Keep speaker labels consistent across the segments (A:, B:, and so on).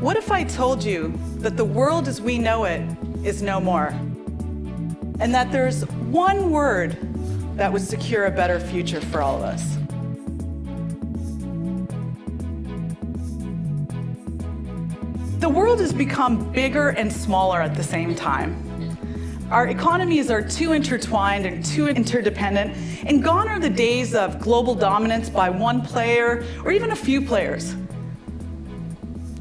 A: What if I told you that the world as we know it is no more, and that there's one word that would secure a better future for all of us? The world has become bigger and smaller at the same time. Our economies are too intertwined and too interdependent, and gone are the days of global dominance by one player or even a few players.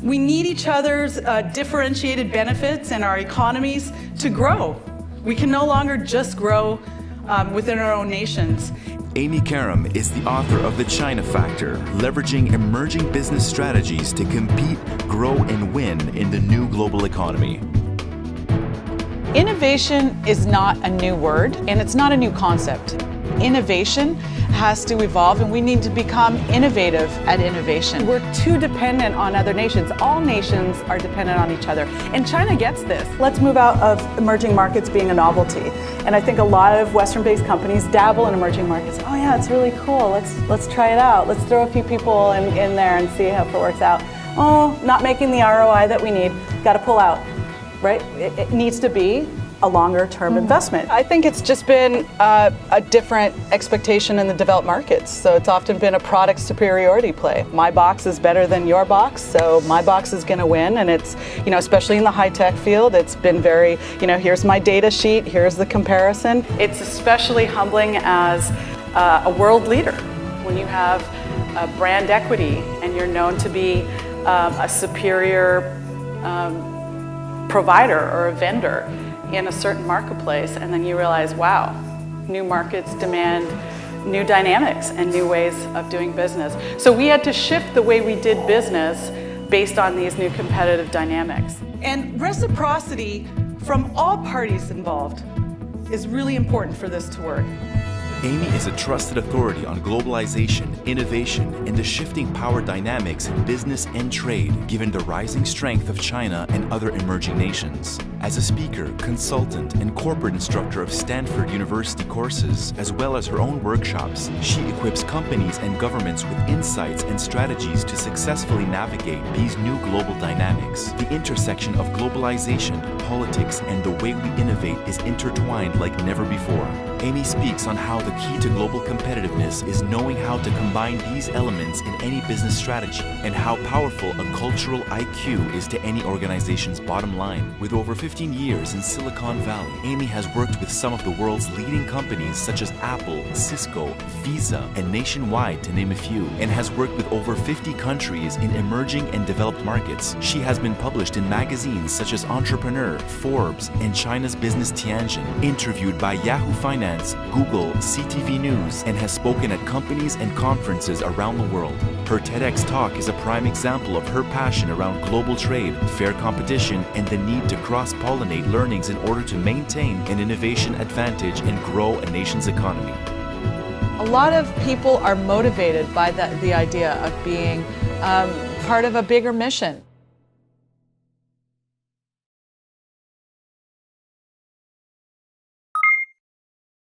A: We need each other's differentiated benefits in our economies to grow. We can no longer just grow within our own nations.
B: Amy Karam is the author of The China Factor, leveraging emerging business strategies to compete, grow, and win in the new global economy.
C: Innovation is not a new word, and it's not a new concept. Innovation has to evolve, and we need to become innovative at innovation.
A: We're too dependent on other nations. All nations are dependent on each other, and China gets this. Let's move out of emerging markets being a novelty. And I think a lot of Western-based companies dabble in emerging markets. Oh yeah, it's really cool. Let's try it out. Let's throw a few people in there and see how it works out. Oh, not making the ROI that we need. Got to pull out, right? It needs to be a longer-term investment.
C: I think it's just been a different expectation in the developed markets. So it's often been a product superiority play. My box is better than your box, so my box is going to win. And it's, especially in the high-tech field, it's been very, here's my data sheet, here's the comparison.
A: It's especially humbling as a world leader when you have brand equity and you're known to be a superior provider or a vendor in a certain marketplace, and then you realize, wow, new markets demand new dynamics and new ways of doing business. So we had to shift the way we did business based on these new competitive dynamics. And reciprocity from all parties involved is really important for this to work.
B: Amy is a trusted authority on globalization, innovation, and the shifting power dynamics in business and trade, given the rising strength of China and other emerging nations. As a speaker, consultant, and corporate instructor of Stanford University courses, as well as her own workshops, she equips companies and governments with insights and strategies to successfully navigate these new global dynamics. The intersection of globalization, politics, and the way we innovate is intertwined like never before. Amy speaks on how the key to global competitiveness is knowing how to combine these elements in any business strategy, and how powerful a cultural IQ is to any organization's bottom line. With over 15 years in Silicon Valley, Amy has worked with some of the world's leading companies such as Apple, Cisco, Visa, and Nationwide, to name a few, and has worked with over 50 countries in emerging and developed markets. She has been published in magazines such as Entrepreneur, Forbes, and China's Business Tianjin, interviewed by Yahoo Finance, Google, CTV News, and has spoken at companies and conferences around the world. Her TEDx talk is a prime example of her passion around global trade, fair competition, and the need to cross-pollinate learnings in order to maintain an innovation advantage and grow a nation's economy.
C: A lot of people are motivated by the idea of being part of a bigger mission.